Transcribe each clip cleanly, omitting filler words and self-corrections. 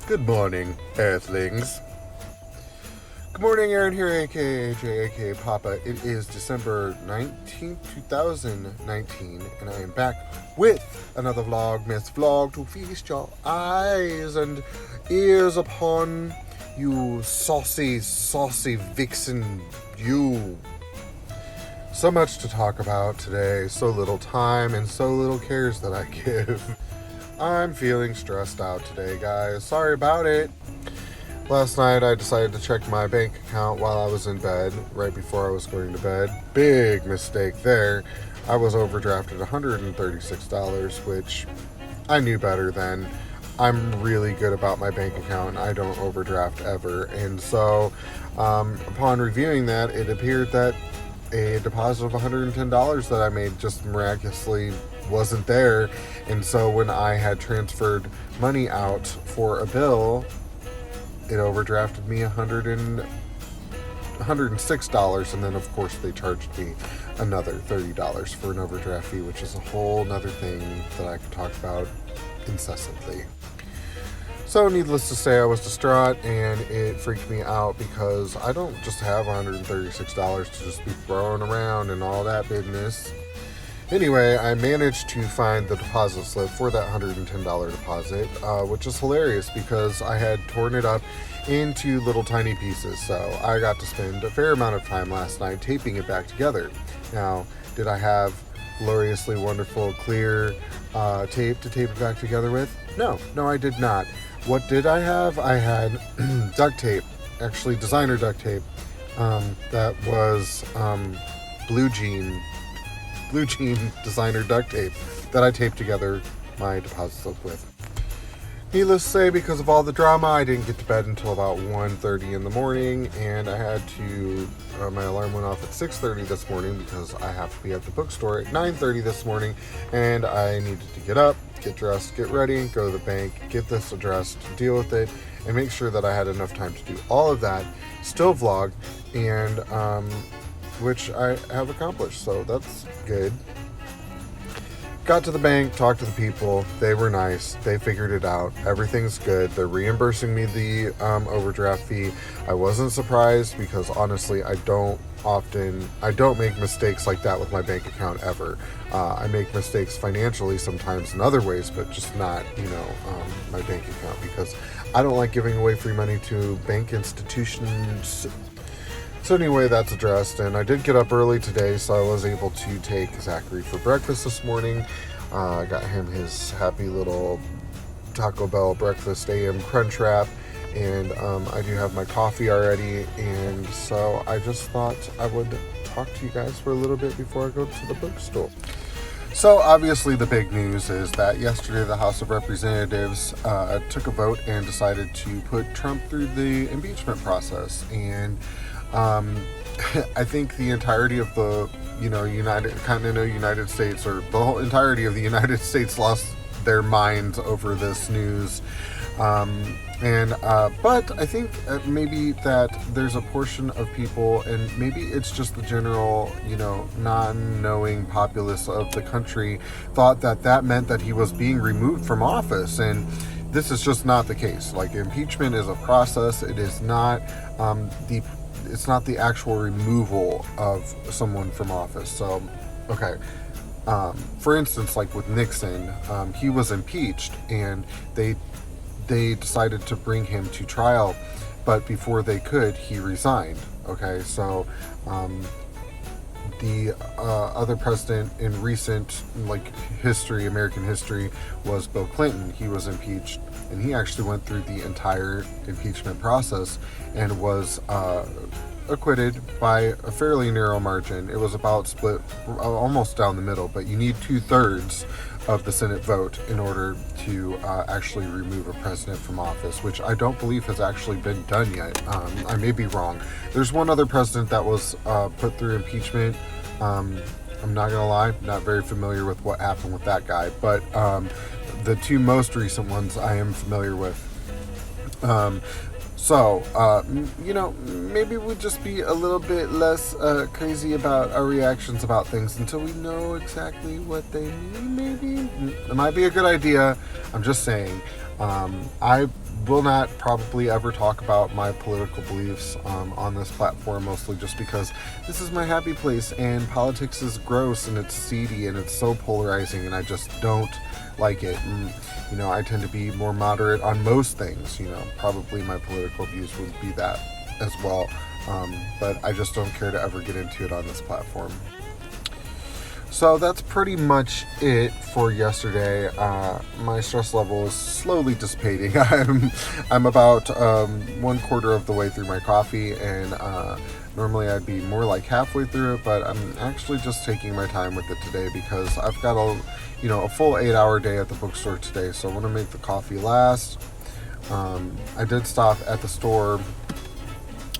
Good morning, Earthlings. Good morning, Aaron here, aka AJ, aka Papa. It is December 19th, 2019, and I am back with another Vlogmas vlog to feast your eyes and ears upon you saucy vixen, you. So much to talk about today, so little time and so little cares that I give. I'm feeling stressed out today, guys. Sorry about it. Last night I decided to check my bank account while I was in bed, right before I was going to bed. Big mistake there. I was overdrafted $136, which I knew better then. I'm really good about my bank account. I don't overdraft ever. And so upon reviewing that, it appeared that a deposit of $110 that I made just miraculously wasn't there. And so when I had transferred money out for a bill, it overdrafted me $106, and then of course they charged me another $30 for an overdraft fee, which is a whole nother thing that I could talk about incessantly. So needless to say, I was distraught, and it freaked me out because I don't just have $136 to just be throwing around and all that business. Anyway, I managed to find the deposit slip for that $110 deposit, which is hilarious because I had torn it up into little tiny pieces. So I got to spend a fair amount of time last night taping it back together. Now, did I have gloriously wonderful clear tape to tape it back together with? No, I did not. What did I have? I had duct tape, actually designer duct tape, that was blue jean designer duct tape that I taped together my deposit slip with. Needless to say, because of all the drama, I didn't get to bed until about 1:30 in the morning, and I had to, my alarm went off at 6:30 this morning because I have to be at the bookstore at 9:30 this morning, and I needed to get up, get dressed, get ready, go to the bank, get this addressed, deal with it, and make sure that I had enough time to do all of that, still vlog, and which I have accomplished, so that's good. Got to the bank, talked to the people, they were nice, they figured it out, everything's good, they're reimbursing me the overdraft fee. I wasn't surprised because honestly I don't make mistakes like that with my bank account ever. I make mistakes financially sometimes in other ways, but just not, my bank account, because I don't like giving away free money to bank institutions. So anyway, that's addressed, and I did get up early today, so I was able to take Zachary for breakfast this morning. I got him his happy little Taco Bell breakfast AM crunch wrap, and I do have my coffee already, and so I just thought I would talk to you guys for a little bit before I go to the bookstore. So obviously the big news is that yesterday the House of Representatives took a vote and decided to put Trump through the impeachment process, and I think the entirety of the, United States, or the whole entirety of the United States, lost their minds over this news. But I think maybe that there's a portion of people, and maybe it's just the general, non-knowing populace of the country, thought that meant that he was being removed from office, and this is just not the case. Like, impeachment is a process. It is not it's not the actual removal of someone from office. So, okay. For instance, like with Nixon, he was impeached, and they decided to bring him to trial, but before they could, he resigned. Okay, so the other president in recent history, American history, was Bill Clinton. He was impeached, and he actually went through the entire impeachment process and was acquitted by a fairly narrow margin. It was about split almost down the middle, but you need 2/3 of the Senate vote in order to actually remove a president from office, which I don't believe has actually been done yet. I may be wrong. There's one other president that was put through impeachment. I'm not gonna lie, not very familiar with what happened with that guy, but the two most recent ones I am familiar with. So, maybe we'll just be a little bit less crazy about our reactions about things until we know exactly what they mean, maybe. It might be a good idea. I'm just saying. I will not probably ever talk about my political beliefs on this platform, mostly just because this is my happy place, and politics is gross and it's seedy and it's so polarizing, and I just don't like it. And, I tend to be more moderate on most things. Probably my political views would be that as well, but I just don't care to ever get into it on this platform. So that's pretty much it for yesterday. My stress level is slowly dissipating. I'm about 1/4 of the way through my coffee, and normally I'd be more like halfway through it, but I'm actually just taking my time with it today because I've got a full 8-hour day at the bookstore today, so I want to make the coffee last. I did stop at the store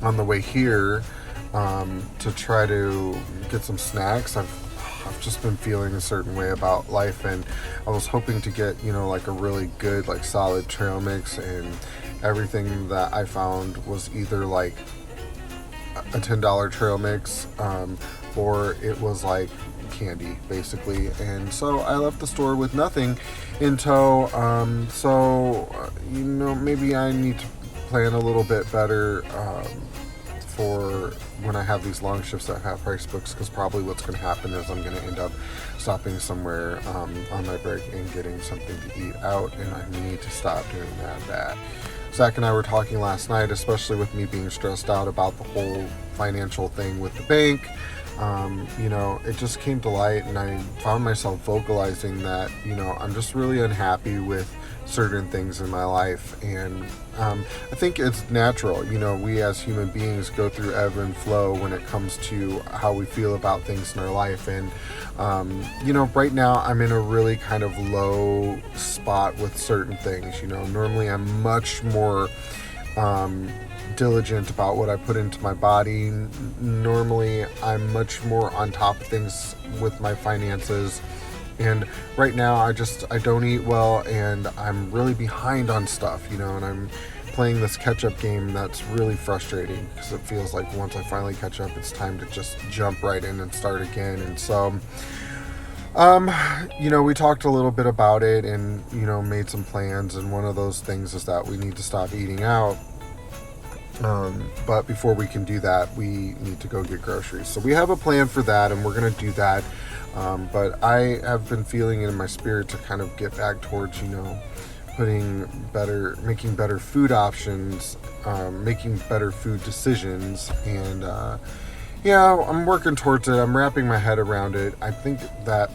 on the way here to try to get some snacks. I've just been feeling a certain way about life, and I was hoping to get like a really good, like, solid trail mix, and everything that I found was either like a $10 trail mix or it was like candy, basically. And so I left the store with nothing in tow. Maybe I need to plan a little bit better for when I have these long shifts at half price books, because probably what's going to happen is I'm going to end up stopping somewhere on my break and getting something to eat out, and I need to stop doing that. Zach and I were talking last night, especially with me being stressed out about the whole financial thing with the bank. It just came to light, and I found myself vocalizing that, I'm just really unhappy with certain things in my life, and I think it's natural. We as human beings go through ebb and flow when it comes to how we feel about things in our life, and right now I'm in a really kind of low spot with certain things. Normally I'm much more diligent about what I put into my body. Normally I'm much more on top of things with my finances, and right now I don't eat well, and I'm really behind on stuff, and I'm playing this catch-up game that's really frustrating, because it feels like once I finally catch up, it's time to just jump right in and start again. And so we talked a little bit about it, and made some plans, and one of those things is that we need to stop eating out. But before we can do that, we need to go get groceries. So we have a plan for that, and we're going to do that. But I have been feeling it in my spirit to kind of get back towards, making better food options, making better food decisions. And, I'm working towards it. I'm wrapping my head around it. I think that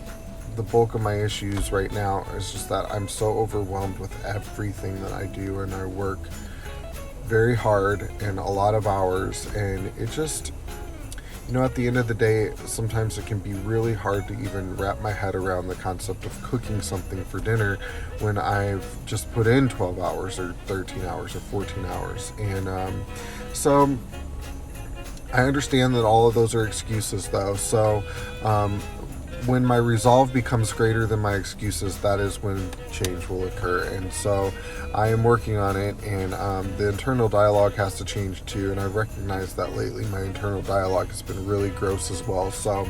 the bulk of my issues right now is just that I'm so overwhelmed with everything that I do, and I work very hard and a lot of hours, and it just, at the end of the day, sometimes it can be really hard to even wrap my head around the concept of cooking something for dinner when I've just put in 12 hours or 13 hours or 14 hours. And so I understand that all of those are excuses, though. So when my resolve becomes greater than my excuses, that is when change will occur. And so I am working on it, and the internal dialogue has to change too. And I've recognized that lately my internal dialogue has been really gross as well. So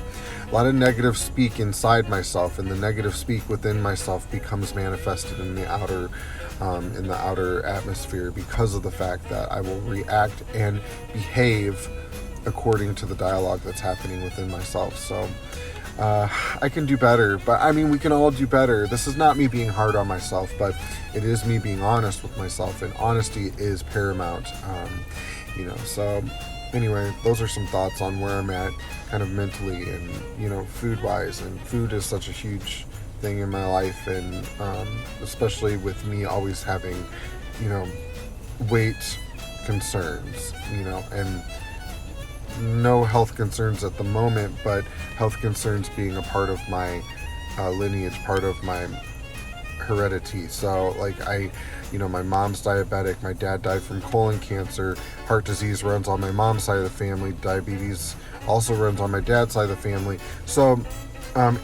a lot of negative speak inside myself, and the negative speak within myself becomes manifested in the outer atmosphere, because of the fact that I will react and behave according to the dialogue that's happening within myself. So I can do better, but we can all do better. This is not me being hard on myself, but it is me being honest with myself, and honesty is paramount. So anyway, those are some thoughts on where I'm at kind of mentally and, food wise. And food is such a huge thing in my life, and especially with me always having, weight concerns, and no health concerns at the moment, but health concerns being a part of my lineage, part of my heredity. So my mom's diabetic, my dad died from colon cancer, heart disease runs on my mom's side of the family, diabetes also runs on my dad's side of the family. So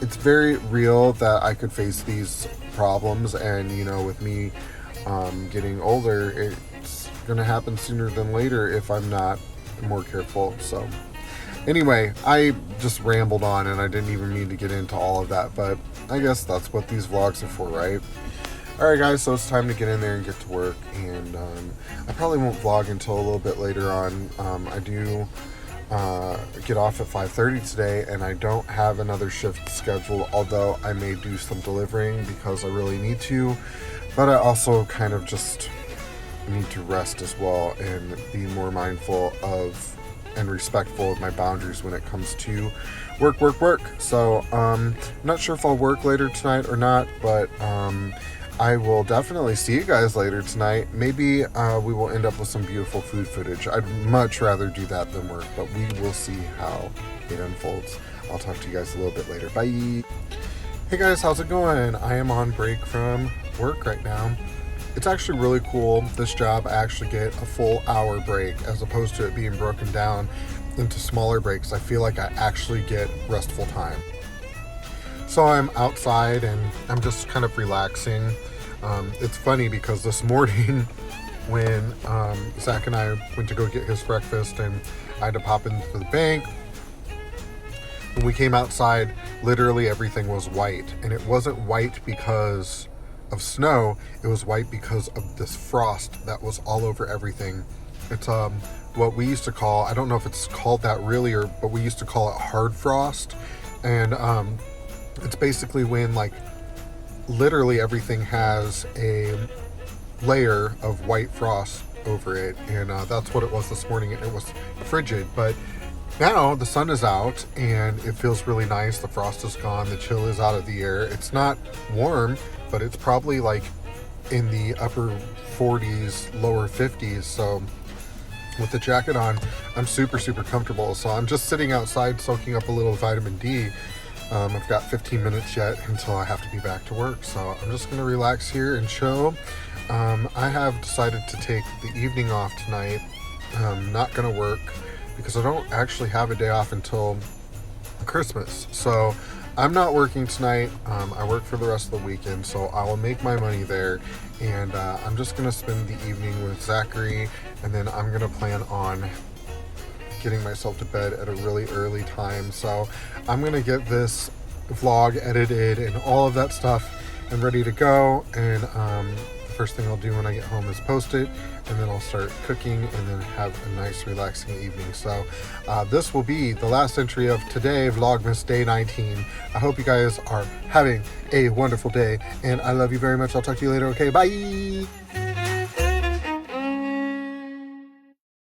it's very real that I could face these problems, and with me getting older, it's gonna happen sooner than later if I'm not more careful. So anyway, I just rambled on, and I didn't even mean to get into all of that, but I guess that's what these vlogs are for, right? Alright guys, so it's time to get in there and get to work, and I probably won't vlog until a little bit later on. I do get off at 5:30 today, and I don't have another shift scheduled, although I may do some delivering because I really need to, but I also kind of just need to rest as well and be more mindful of and respectful of my boundaries when it comes to work. So I'm not sure if I'll work later tonight or not, but I will definitely see you guys later tonight. Maybe we will end up with some beautiful food footage. I'd much rather do that than work, but we will see how it unfolds. I'll talk to you guys a little bit later. Bye. Hey guys, how's it going? I am on break from work right now. It's actually really cool. This job, I actually get a full hour break as opposed to it being broken down into smaller breaks. I feel like I actually get restful time. So I'm outside and I'm just kind of relaxing. It's funny because this morning when Zach and I went to go get his breakfast and I had to pop into the bank, when we came outside, literally everything was white. And it wasn't white because of snow, it was white because of this frost that was all over everything. It's what we used to call, I don't know if it's called that really, but we used to call it hard frost. And it's basically when like literally everything has a layer of white frost over it, and that's what it was this morning. It was frigid, but now the sun is out and it feels really nice. The frost is gone, the chill is out of the air. It's not warm, but it's probably like in the upper 40s, lower 50s. So with the jacket on, I'm super comfortable. So I'm just sitting outside soaking up a little vitamin D. I've got 15 minutes yet until I have to be back to work, so I'm just gonna relax here and chill. I have decided to take the evening off tonight. I'm not gonna work because I don't actually have a day off until Christmas. So I'm not working tonight. I work for the rest of the weekend, so I will make my money there, and I'm just gonna spend the evening with Zachary, and then I'm gonna plan on getting myself to bed at a really early time. So I'm gonna get this vlog edited and all of that stuff and ready to go, and the first thing I'll do when I get home is post it, and then I'll start cooking and then have a nice relaxing evening. So this will be the last entry of today, Vlogmas Day 19. I hope you guys are having a wonderful day, and I love you very much. I'll talk to you later. Okay, bye.